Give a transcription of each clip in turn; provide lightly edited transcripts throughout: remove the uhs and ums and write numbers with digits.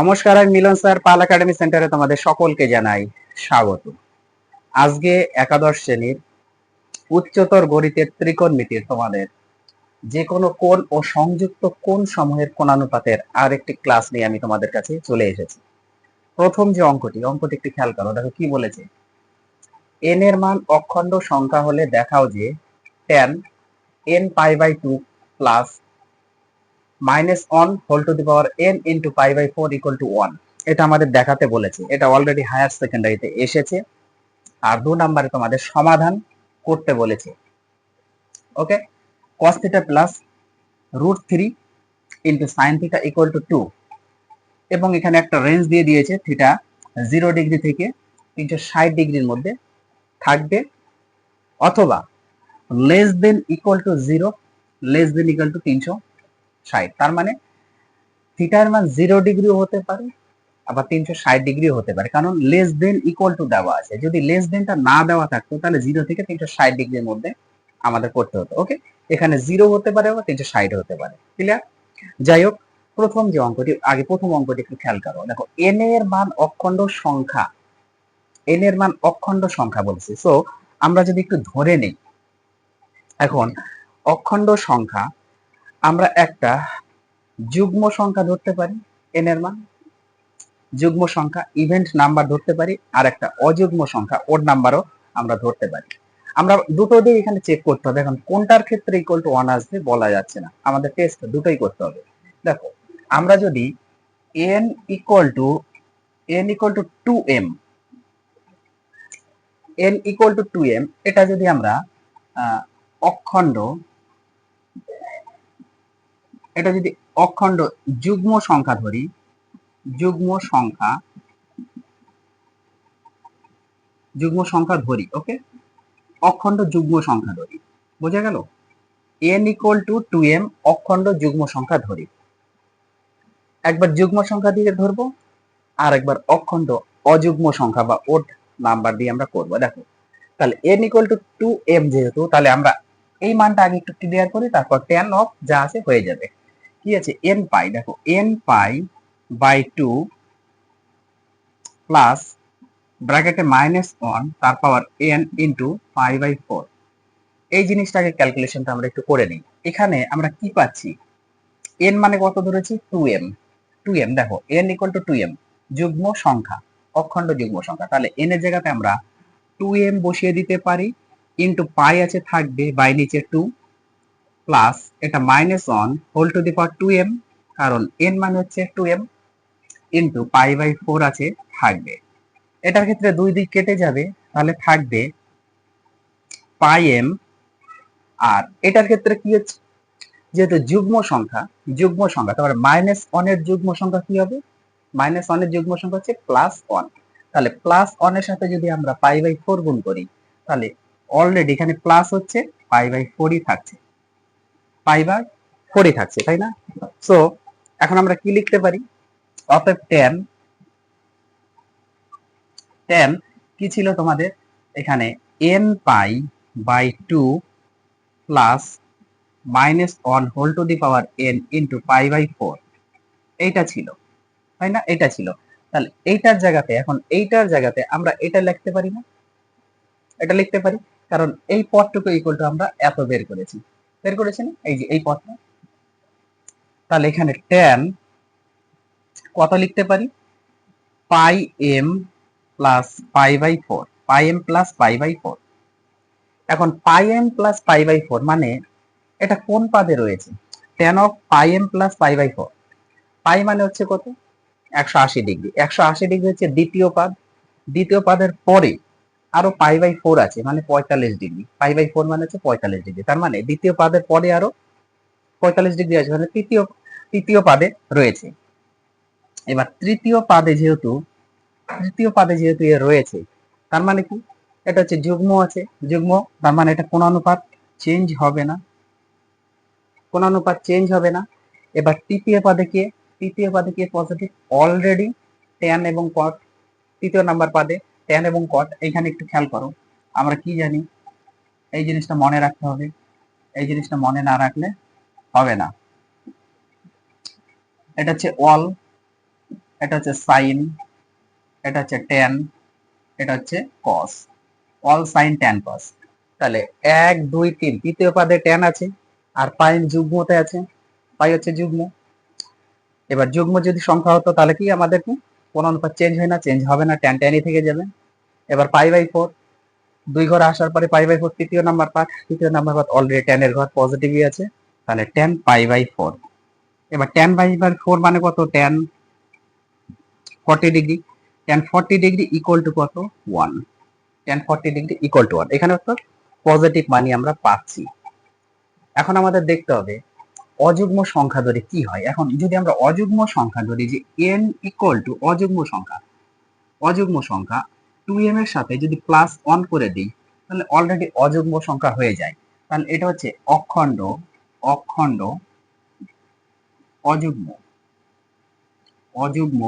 নমস্কার, আমি মিলন স্যার, পাল একাডেমি সেন্টারে তোমাদের সকলকে জানাই স্বাগত। আজকে একাদশ শ্রেণীর উচ্চতর গণিতের ত্রিকোণমিতির তোমাদের যে কোনো কোণ ও সংযুক্ত কোণ সমূহের কোণানুপাতের আরেকটি ক্লাস নিয়ে আমি তোমাদের কাছে চলে এসেছি। প্রথম যে অঙ্কটি একটু খেয়াল করো, দেখো কি বলেছে। এন এর মান অখণ্ড সংখ্যা হলে দেখাও যে tan n pi by 2 plus -1 whole to the power n into pi by 4 equal to 1। এটা আমাদের দেখাতে বলেছে। এটা অলরেডি হায়ার সেকেন্ডারিতে এসেছে। আর 2 নম্বরে তোমাদের সমাধান করতে বলেছে। ওকে, cos theta plus √3 into sine theta equal two 2, এবং এখানে একটা রেঞ্জ দিয়ে দিয়েছে, থিটা 0 ডিগ্রি থেকে 360 ডিগ্রির মধ্যে থাকবে, অথবা less than equal to 0 less than equal to 360। তার মানে থিটার মান 0 ডিগ্রিও হতে পারে, আবার 360 ডিগ্রিও হতে পারে, কারণ লেস দেন ইকুয়াল টু দেওয়া আছে। যদি লেস দেনটা না দেওয়া থাকতো তাহলে 0 থেকে 360 ডিগ্রির মধ্যে আমাদের করতে হতো। ওকে, এখানে 0 হতে পারে আবার 360 হতে পারে। ক্লিয়ার? যাই হোক, প্রথম অঙ্কটি একটু খেয়াল করো। দেখো, n এর মান অখণ্ড সংখ্যা, n এর মান অখণ্ড সংখ্যা বলছে। সো আমরা যদি একটু ধরে নেই, এখন অখণ্ড সংখ্যা আমরা একটা যুগ্ম সংখ্যা ধরতে পারি, n এর মান যুগ্ম সংখ্যা, ইভেন্ট নাম্বার ধরতে পারি, আর একটা অযুগ্ম সংখ্যা ওড নাম্বারও আমরা ধরতে পারি। আমরা দুটো দিয়ে এখানে চেক করতে হবে। এখন কোনটার ক্ষেত্রে ইকুয়াল টু 1 আসবে বলা যাচ্ছে না, আমাদের টেস্ট দুটোই করতে হবে। দেখো, আমরা যদি n equal to 2m, n equal to 2m, এটা যদি আমরা অখণ্ড, এটা যদি অখণ্ড যুগ্ম সংখ্যা ধরি, যুগ্ম সংখ্যা ধরি, ওকে, অখণ্ড যুগ্ম সংখ্যা ধরি, বোঝা গেল? n ইকুয়াল টু 2m অখণ্ড যুগ্ম সংখ্যা ধরি। একবার যুগ্ম সংখ্যা দিয়ে ধরবো, আর একবার অখণ্ড অযুগ্ম সংখ্যা বা ওড নাম্বার দিয়ে আমরা করব। দেখো, তাহলে n ইকুয়াল টু 2m যেহেতু, তাহলে আমরা এই মানটা আগে একটু ক্লিয়ার করি, তারপর tan অফ যা আছে হয়ে যাবে। কি আছে? n পাই। দেখো, n পাই বাই 2 প্লাস ব্র্যাকেটে -1 তার পাওয়ার n ইন্টু পাই বাই 4। এই জিনিসটাকে ক্যালকুলেশনটা আমরা একটু করে নিই। এখানে আমরা কি পাচ্ছি? n মানে কত ধরেছি? 2m। দেখো, n ইকুয়াল টু 2m যুগ্ম সংখ্যা, অখণ্ড যুগ্ম সংখ্যা। তাহলে n এর জায়গাতে আমরা 2m বসিয়ে দিতে পারি, ইন্টু পাই আছে থাকবে বাই নিচে 2 প্লাস এটা -1 whole to the power 2m, কারণ n মানে হচ্ছে 2m, ইন্টু পাই বাই 4 আছে থাকবে। এটার ক্ষেত্রে দুই দিক কেটে যাবে, তাহলে থাকবে পাই m। আর এটার ক্ষেত্রে কি হচ্ছে? যেহেতু যুগ্ম সংখ্যা, তারপরে -1 এর যুগ্ম সংখ্যা কি হবে? -1 এর যুগ্ম সংখ্যা হচ্ছে +1। তাহলে +1 এর সাথে যদি আমরা পাই বাই 4 গুণ করি, তাহলে অলরেডি এখানে প্লাস হচ্ছে পাই বাই 4ই থাকছে, পাই বাই 4ই থাকছে, তাই না? সো এখন আমরা কি লিখতে পারি? অতএব tan কি ছিল তোমাদের এখানে? n pi by 2 plus -1 whole to the power n into pi by 4, এইটা ছিল, তাই না? এটা ছিল। তাহলে এইটার জায়গাতে আমরা এটা লিখতে পারি না? এটা লিখতে পারি, কারণ এই পদটুকু ইকুয়াল টু আমরা এত বের করেছি না? এই যে এই পদটা। তাহলে এখানে tan কত লিখতে পারি? Pi m plus pi by 4, pi m plus pi by 4। এখন pi m plus pi by 4 মানে এটা কোন পাদে রয়েছে? tan of pi m plus pi by 4। Pi মানে হচ্ছে কত? 180 ডিগ্রি। 180 ডিগ্রি হচ্ছে দ্বিতীয় পাদ। দ্বিতীয় পাদের পরে আরো পাই বাই 4 আছে, মানে 45 ডিগ্রি। পাই বাই 4 মানে হচ্ছে 45 ডিগ্রি। তার মানে দ্বিতীয় পাদের পরে আরো 45 ডিগ্রি আছে, মানে তৃতীয় পাদে রয়েছে। এবার তৃতীয় পাদে যেহেতু এ রয়েছে, তার মানে কি? এটা হচ্ছে যুগ্ম আছে, যুগ্ম, তার মানে এটা কোণানুপাত চেঞ্জ হবে না, এবার তৃতীয় পাদে কে পজিটিভ? অলরেডি tan এবং cot। তৃতীয় নাম্বার পাদে tan এবং cot। এখানে একটু খেয়াল করো, আমরা কি জানি? এই জিনিসটা মনে রাখতে হবে, এই জিনিসটা মনে না রাখলে হবে না। এটা হচ্ছে অল এটা হচ্ছে সাইন, এটা হচ্ছে ট্যান, এটা হচ্ছে কস, অল সাইন ট্যান কস। তাহলে 1 2 3 তৃতীয় পদে ট্যান আছে, আর পাই যুগ্মতে আছে, পাই হচ্ছে যুগ্ম। এবার যুগ্ম যদি সংখ্যা হতো তাহলে কি আমাদের কি কোন অনুপাত চেঞ্জ হয় না? চেঞ্জ হবে না, ট্যান ট্যানই থেকে যাবে। এবার পাই বাই 4 দুই ঘরে আসার পরে পাই বাই 4 তৃতীয় নাম্বার পার্ট, তৃতীয় নাম্বার পার্ট অলরেডি ট্যান এর ঘর পজিটিভই আছে, তাহলে ট্যান পাই বাই 4। এবার ট্যান পাই বাই 4 মানে কত? Tan 40 degree, tan 40 degree equal to কত? 1। ট্যান 40 ডিগ্রি ইকুয়াল টু 1, এখানে তো পজিটিভ মানই আমরা পাচ্ছি। এখন আমাদের দেখতে হবে অযুগ্ম সংখ্যা ধরে কি হয়। এখন যদি আমরা অযুগ্ম সংখ্যা ধরি যে n ইকুয়াল টু অযুগ্ম সংখ্যা 2m এর সাথে যদি প্লাস 1 করে দিই তাহলে অলরেডি অযুগ্ম সংখ্যা হয়ে যায়। তাহলে এটা হচ্ছে অখণ্ড অখণ্ড অযুগ্ম অযুগ্ম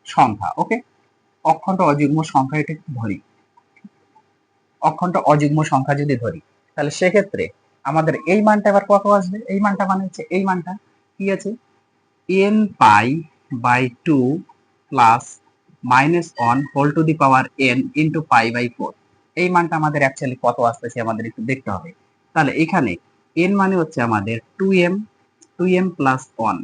সংখ্যা। ওকে, অখণ্ড অযুগ্ম সংখ্যা এটা ধরি, অখণ্ড অযুগ্ম সংখ্যা যদি ধরি তাহলে সেক্ষেত্রে আমাদের এই মানটা এবার কত আসবে? এই মানটা মানে হচ্ছে এই মানটা কি আছে? n pi by 2 plus minus 1 whole to the power n into pi by 4। এই মানটা আমাদের অ্যাকচুয়ালি কত আসতেছে আমাদের একটু দেখতে হবে। তাহলে এখানে n মানে হচ্ছে আমাদের 2m প্লাস 1,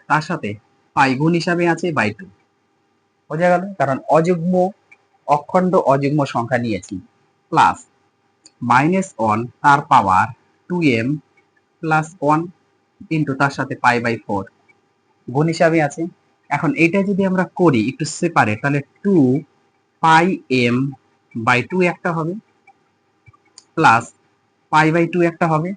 তার সাথে পাই গুণ হিসাবে আছে বাই 2। বোঝা গেল? কারণ অযুগ্ম অখণ্ড অযুগ্ম সংখ্যা নিয়েছি, প্লাস মাইনাস 1 তার পাওয়ার 2m প্লাস 1 ইন্টু তার সাথে পাই বাই 4 গুণ হিসাবে আছে। এখন এইটা যদি আমরা করি একটু সেপারেট তাহলে 2 পাই m বাই 2 একটা হবে, প্লাস পাই বাই 2 একটা হবে।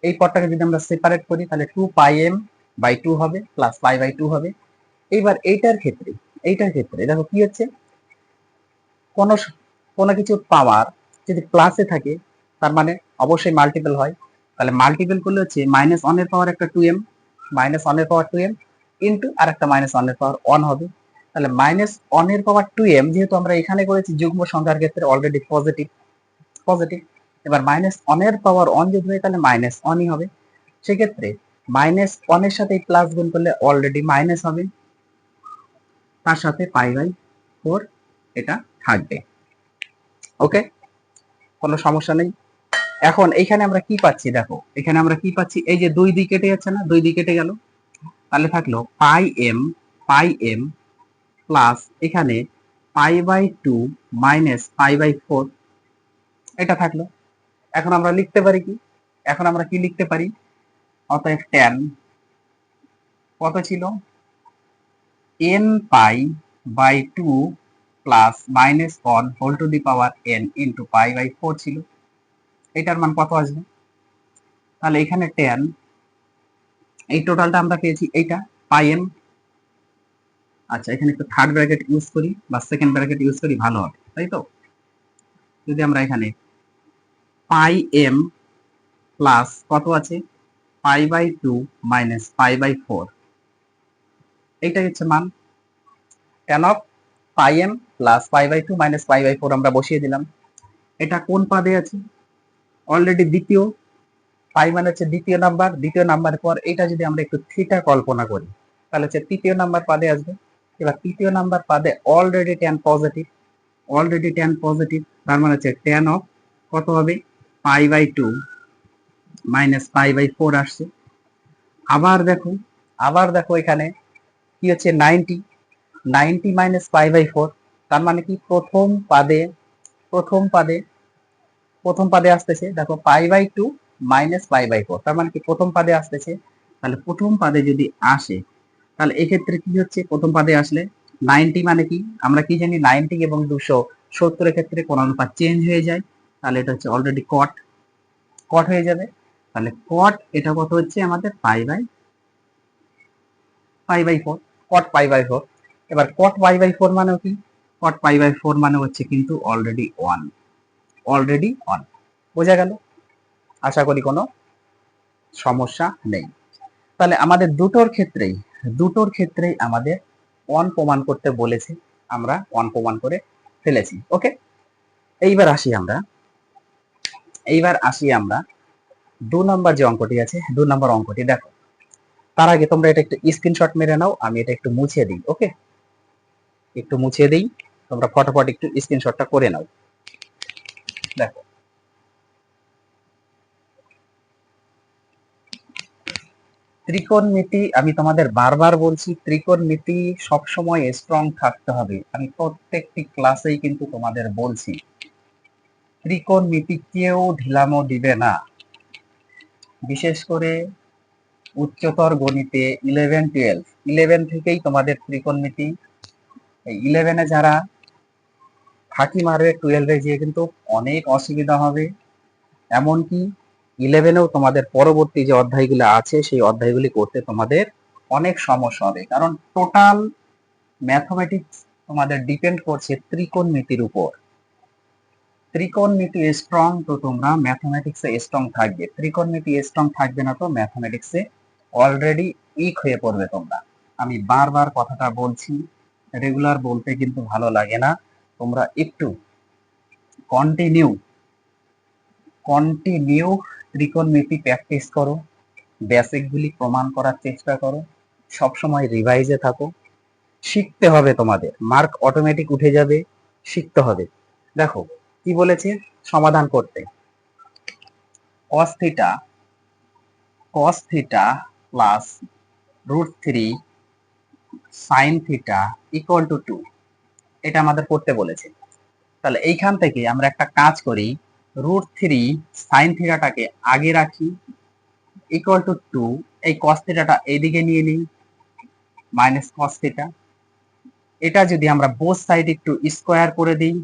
এই পদটাকে যদি আমরা সেপারেট করি তাহলে 2 পাই m বাই 2 হবে, প্লাস পাই বাই 2 হবে। এইবার এইটার ক্ষেত্রে দেখো কি হচ্ছে, কোনো কোনো কিছুর পাওয়ার যদি প্লাসে থাকে তার মানে অবশ্যই মাল্টিপল হয়। তাহলে মাল্টিপল করলে হচ্ছে মাইনাস 1 এর পাওয়ার একটা 2m, মাইনাস 1 এর পাওয়ার 2m ইন্টু আর একটা মাইনাস 1 এর পাওয়ার 1 হবে। তাহলে মাইনাস 1 এর পাওয়ার 2m যেহেতু আমরা এখানে করেছি যুগ্ম সংখ্যার ক্ষেত্রে অলরেডি পজিটিভ। এবার মাইনাস 1 এর পাওয়ার 1 যদি হয় তাহলে মাইনাস 1ই হবে। সেক্ষেত্রে মাইনাস 1 এর সাথে প্লাস গুণ করলে অলরেডি মাইনাস হবে, তার সাথে পাই বাই 4 এটা থাকবে। ওকে, কোনো সমস্যা নেই। এখন এইখানে আমরা কি পাচ্ছি? দেখো এখানে আমরা কি পাচ্ছি, এই যে 2 দিক কেটে যাচ্ছে না, 2 দিক কেটে গেল, তাহলে থাকলো পাই এম প্লাস এখানে pi by 2 minus pi by 4, এটা থাকলো। এখন আমরা লিখতে পারি কি? এখন আমরা কি লিখতে পারি? অতএব ট্যান কত ছিল? n pi by 2 plus minus 1 whole to the power n into pi by 4 ছিল। এটার মান কত আসবে? তাহলে এখানে ট্যান এই টোটালটা আমরা পেয়েছি এইটা পাই এম। আচ্ছা, এখানে একটু থার্ড ব্র্যাকেট ইউজ করি বা সেকেন্ড ব্র্যাকেট ইউজ করি, ভালো হবে, তাই তো? যদি আমরা এখানে পাই এম প্লাস কত আছে? Pi by 2 minus pi by 4, এইটাই হচ্ছে মান। Tan of pi m plus pi by 2 minus pi by 4 আমরা বসিয়ে দিলাম। এটা কোন পাদে আছে? অলরেডি দ্বিতীয়, পাই মানে হচ্ছে দ্বিতীয় নাম্বারের পর এটা যদি আমরা একটু থিটা কল্পনা করি তাহলে হচ্ছে তৃতীয় নাম্বার পাদে আসবে। এবার তৃতীয় নাম্বার পাদে অলরেডি ট্যান পজিটিভ, তার মানে হচ্ছে ট্যান অফ কত হবে? Pi by 2 minus pi by 4 আসছে। আবার দেখো এখানে কি হচ্ছে? 90 মাইনাস পাই বাই 4, তার মানে কি প্রথম পাদে আসতেছে। দেখো pi by 2 minus pi by 4, তার মানে কি প্রথম পাদে আসতেছে। তাহলে প্রথম পাদে যদি আসে তাহলে এক্ষেত্রে কি হচ্ছে? প্রথম পাদে আসলে 90 মানে কি আমরা কি জানি? 90 এবং 270 এর ক্ষেত্রে কোন অনুপাত চেঞ্জ হয়ে যায়, তাহলে এটা হচ্ছে অলরেডি কট হয়ে যাবে। তাহলে কট এটা কত হচ্ছে আমাদের? Pi by 4, cot pi by 4। এবার কট পাই বাই 4 মানে কি? কট পাই বাই 4 মানে হচ্ছে কিন্তু অলরেডি 1। বোঝা গেল? আশা করি কোনো সমস্যা নেই। তাহলে আমাদের দুটোর ক্ষেত্রেই আমাদের 1 প্রমাণ করতে বলেছে, আমরা 1 প্রমাণ করে ফেলেছি। ওকে, এইবার আসি আমরা 2 নম্বর যে অঙ্কটি আছে, 2 নম্বর অঙ্কটি দেখো। তার আগে তোমরা এটা একটু স্ক্রিনশট মেরে নাও, আমি এটা একটু মুছে দিই। ওকে, একটু মুছে দিই, তোমরা ফটাফট একটু স্ক্রিনশটটা করে নাও। দেখো, ত্রিকোণমিতি, আমি তোমাদের বারবার বলছি ত্রিকোণমিতি সবসময় স্ট্রং থাকতে হবে। আমি প্রত্যেকটি ক্লাসেই কিন্তু তোমাদের বলছি ত্রিকোণমিতি কেউ ঢিলামো দিবে না। বিশেষ করে উচ্চতর গণিতে 11 12 থেকেই তোমাদের ত্রিকোণমিতি, এই 11-এ যারা ফাঁকি মারবে 12-এ গিয়ে কিন্তু অনেক অসুবিধা হবে। এমনকি 11-এও তোমাদের পরবর্তী যে অধ্যায়গুলো আছে সেই অধ্যায়গুলি করতে তোমাদের অনেক সমস্যা হবে, কারণ টোটাল ম্যাথমেটিক্স তোমাদের ডিপেন্ড করছে ত্রিকোণমিতির উপর। ত্রিকোণমিতি স্ট্রং তো তোমরা ম্যাথমেটিক্সে স্ট্রং থাকবে, ত্রিকোণমিতি স্ট্রং থাকবে না তো ম্যাথমেটিক্সে অলরেডি উইক হয়ে পড়বে তোমরা। আমি বারবার কথাটা বলছি, রেগুলার বলতে কিন্তু ভালো লাগে না। তোমরা একটু কন্টিনিউ কন্টিনিউ ত্রিকোণমিতি প্র্যাকটিস করো, বেসিকগুলি প্রমাণ করার চেষ্টা করো, সবসময় রিভাইজে থাকো। শিখতে হবে, তোমাদের মার্ক অটোমেটিক উঠে যাবে, শিখতে হবে। দেখো কি বলেছে সমাধান করতে, cos theta plus √3 sin theta equal two 2, এটা আমাদের করতে বলেছে। তাহলে এইখান থেকে আমরা একটা কাজ করি, √3 sin থিটাটাকে আগে রাখি ইকুয়াল টু 2, এই cos থিটাটা এইদিকে নিয়ে নিই মাইনাস cos থিটা। এটা যদি আমরা বোথ সাইড একটু স্কোয়ার করে দিই,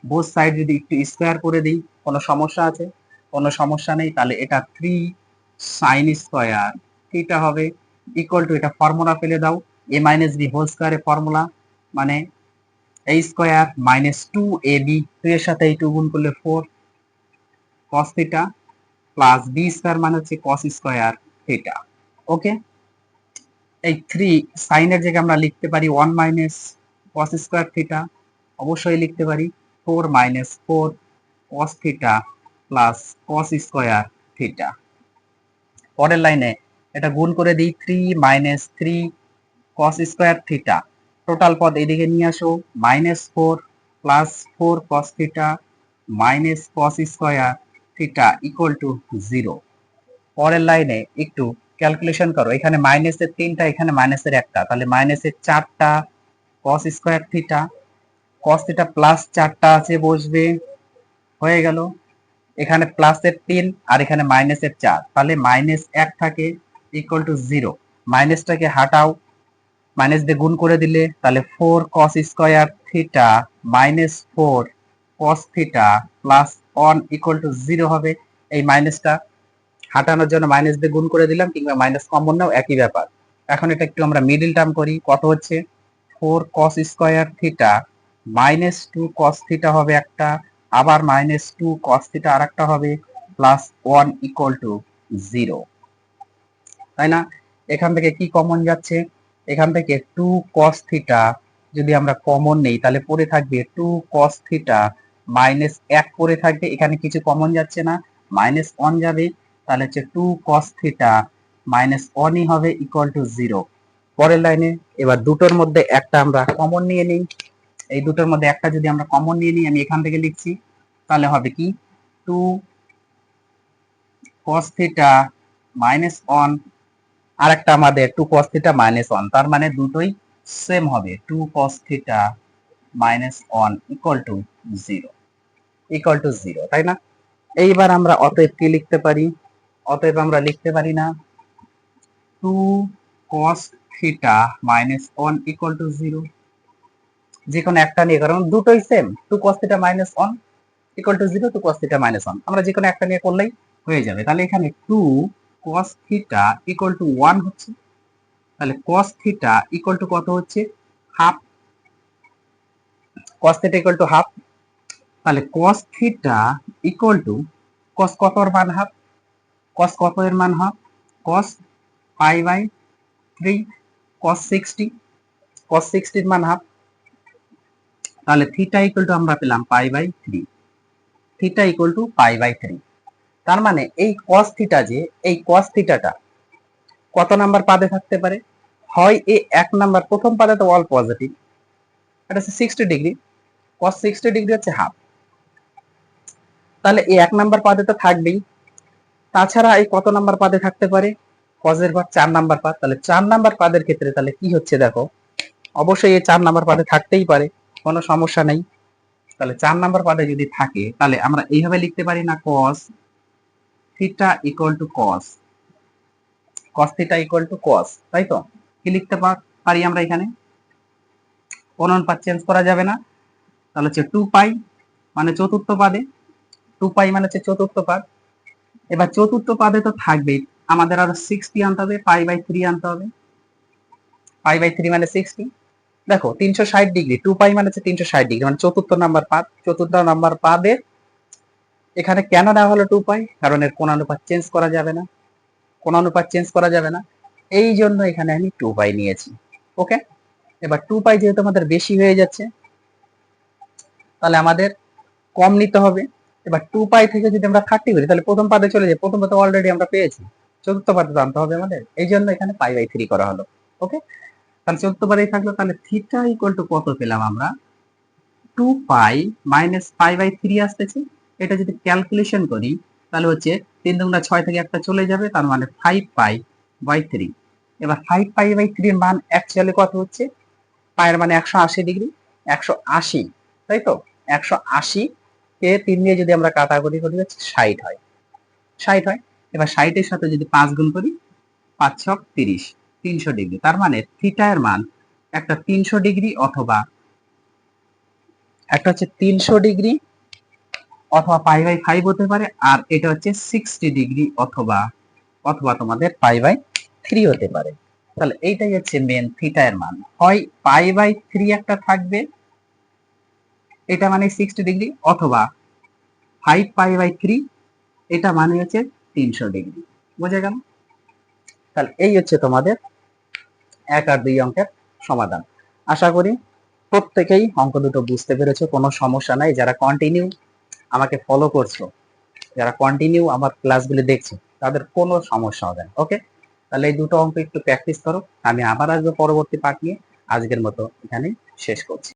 বোথ সাইড যদি একটু স্কোয়ার করে দিই, কোনো সমস্যা আছে? কোনো সমস্যা নেই। তাহলে এটা 3 sin স্কোয়ার থিটা হবে ইকুয়াল টু, এটা ফর্মুলা ফেলে দাও, a মাইনাস বি হোল স্কোয়ারের ফর্মুলা, মানে a স্কোয়ার মাইনাস 2ab, 2 এর সাথে এই 2 গুণ করলে 4 cos theta plus b square মানে হচ্ছে cos স্কোয়ার থিটা। ওকে, এই 3 সাইনের জায়গায় আমরা লিখতে পারি 1 মাইনাস cos স্কোয়ার থিটা, অবশ্যই লিখতে পারি 4 minus 4 cos theta plus cos square theta. পরের লাইনে এটা গুণ করে দিই, 3 minus 3 cos square theta, total পদ এদিকে নিয়ে আসো, minus 4 plus 4 cos theta minus cos square theta equal two 0। পরের লাইনে একটু ক্যালকুলেশন করো, এখানে মাইনাসের 3টা, এখানে মাইনাসের 1টা, তাহলে মাইনাসের 4টা cos square theta, cos theta plus 4টা আছে বসবে, হয়ে গেল। এখানে প্লাসের 3 আর এখানে মাইনাসের 4, তাহলে মাইনাস 1 থাকে ইকুয়াল টু 0। মাইনাসটাকে হাটাও, মাইনাস দিয়ে গুণ করে দিলে তাহলে 4 cos square theta minus 4 cos theta plus 1 equal to 0 হবে। এই মাইনাসটা হাঁটানোর জন্য মাইনাস দিয়ে গুণ করে দিলাম, কিংবা মাইনাস কমন নাও, একই ব্যাপার। এখন এটা একটু আমরা মিডিল টার্ম করি, কত হচ্ছে 4 cos square theta minus 2 cos theta হবে একটা, আবার মাইনাস 2 cos থিটা আর একটা হবে, প্লাস 1 ইকুয়াল টু 0, তাই না? এখান থেকে কি কমন যাচ্ছে, এখান থেকে 2 cos থিটা যদি আমরা কমন নেই তাহলে পড়ে থাকবে 2 cos থিটা মাইনাস 1 পড়ে থাকবে, এখানে কিছু কমন যাচ্ছে না, মাইনাস 1 যাবে, তাহলে হচ্ছে 2 cos থিটা মাইনাস 1ই হবে ইকুয়াল টু 0। পরের লাইনে এবার দুটোর মধ্যে একটা আমরা কমন নিয়ে নিই, এই দুটোর মধ্যে একটা যদি আমরা কমন নিয়ে নিই, আমি এখান থেকে লিখছি, তাহলে হবে কি 2 cos থিটা মাইনাস 1, আর একটা আমাদের 2 cos থিটা মাইনাস 1, তার মানে দুটোই সেম হবে, 2 cos theta minus 1 equal to 0, তাই না? এইবার আমরা অতএব কি লিখতে পারি, অতএব আমরা লিখতে পারি না 2 cos theta minus 1 equal to 0, যে কোনো একটা নিয়ে, কারণ দুটোই same, 2 cos theta minus 1 equal to 0, 2 cos theta minus 1, আমরা যে কোনো একটা নিয়ে করলেই হয়ে যাবে। তাহলে এখানে 2 cos থিটা ইকুয়াল টু 1 হচ্ছে, তাহলে cos থিটা ইকুয়াল টু কত হচ্ছে, half, cos theta equal to half, তাহলে cos theta equal to cos কত এর মান হাফ, cos কত এর মান half, cos pi by 3 cos 60, cos 60 এর মান হাফ, তাহলে থিটা ইকুয়াল টু আমরা পেলাম pi by 3, theta equal to pi by 3। তার মানে এই cos থিটা, যে এই cos থিটাটা কত নাম্বার পাদে থাকতে পারে? হয় এ 1 নাম্বার, প্রথম পাদে তো অল পজিটিভ, এটা হচ্ছে 60 ডিগ্রি, cos 60 ডিগ্রি হচ্ছে হাফ, তাহলে এই 1 নাম্বার পাদে তো থাকবেই। তাছাড়া এই কত নাম্বার পাদে থাকতে পারে? কজের পাদ 4 নাম্বার পাদ, তাহলে 4 নাম্বার পাদের ক্ষেত্রে তাহলে কি হচ্ছে দেখো, অবশ্যই এই 4 নাম্বার পাদে থাকতেই পারে, কোনো সমস্যা নেই। তাহলে 4 নাম্বার পাদে যদি থাকে তাহলে আমরা এইভাবে লিখতে পারি না, cos theta equal to cos theta equal to cos, তাই তো? কি লিখতে পারি আমরা এখানে? কোন অনুপাত চেঞ্জ করা যাবে না, তাহলে হচ্ছে 2 পাই মানে চতুর্থ পাদে, 2 পাই মানে হচ্ছে চতুর্থ পাদ। এবার চতুর্থ পাদে তো থাকবেই, আমাদের আরো 60 আনতে হবে, পাই বাই 3 আনতে হবে, পাই বাই 3 মানে 60। দেখো 360 ডিগ্রি, 2 পাই মানে হচ্ছে 360 ডিগ্রি, মানে চতুর্থ নাম্বার পাদ, চতুর্থ নাম্বার পাদে এখানে কেন নেওয়া হলো 2 পাই? কারণ এর কোন অনুপাত চেঞ্জ করা যাবে না, কোন অনুপাত চেঞ্জ করা যাবে না, এই জন্য এখানে আমি 2 পাই নিয়েছি। ওকে, এবার 2 পাই যেহেতু আমাদের বেশি হয়ে যাচ্ছে, তাহলে আমাদের কম নিতে হবে। এবার 2 পাই থেকে যদি আমরা 30 করি তাহলে প্রথম পাদে চলে যাই, প্রথম পাদে অলরেডি আমরা পেয়েছি, চতুর্থ পাদে জানতে হবে আমাদের, এই জন্য এখানে পাই বাই 3 করা হলো। ওকে, তাহলে চতুর্থ পাদেই থাকলো, তাহলে থিটা ইকুয়াল টু কত পেলাম আমরা? 2 পাই মাইনাস পাই বাই 3 আসতেছে। এটা যদি ক্যালকুলেশন করি তাহলে হচ্ছে 3 দুগুণা 6 থেকে একটা চলে যাবে, তার মানে 5 পাই বাই 3। এবার 5 পাই বাই 3 এর মান অ্যাকচুয়ালি কত হচ্ছে? পায়ের মানে 180 ডিগ্রি, 180, তাই তো? 180 কে 3 দিয়ে যদি আমরা কাটাকুটি করি হচ্ছে 60 হয়, 60 হয়। এবার 60 এর সাথে যদি 5 গুণ করি, 5 ছক 30, 300 ডিগ্রি, তার মানে থিটা এর মান একটা 300 ডিগ্রি অথবা একটা হচ্ছে 300 ডিগ্রি অথবা পাই বাই 5 হতে পারে, আর এটা হচ্ছে 60 ডিগ্রি অথবা অথবা তোমাদের পাই বাই 3 হতে পারে। তাহলে এইটাই হচ্ছে মেন থিটা এর মান, হয় পাই বাই 3 একটা থাকবে, এটা মানে 60 ডিগ্রি, অথবা 5 পাই বাই 3, এটা মানে হচ্ছে 300 ডিগ্রি। বুঝে গেল? তাহলে এই হচ্ছে তোমাদের 1 আর 2 অঙ্কের সমাধান। আশা করি প্রত্যেকেই অঙ্ক দুটো বুঝতে পেরেছো, কোনো সমস্যা নাই। যারা কন্টিনিউ আমাকে ফলো করছো, যারা কন্টিনিউ আমার ক্লাসগুলি দেখছো, তাদের কোনো সমস্যা হবে না। ওকে, তাহলে এই দুটো অঙ্ক একটু প্র্যাকটিস করো, আমি আবার আসবো পরবর্তী পার্ট নিয়ে। আজকের মতো এখানেই শেষ করছি।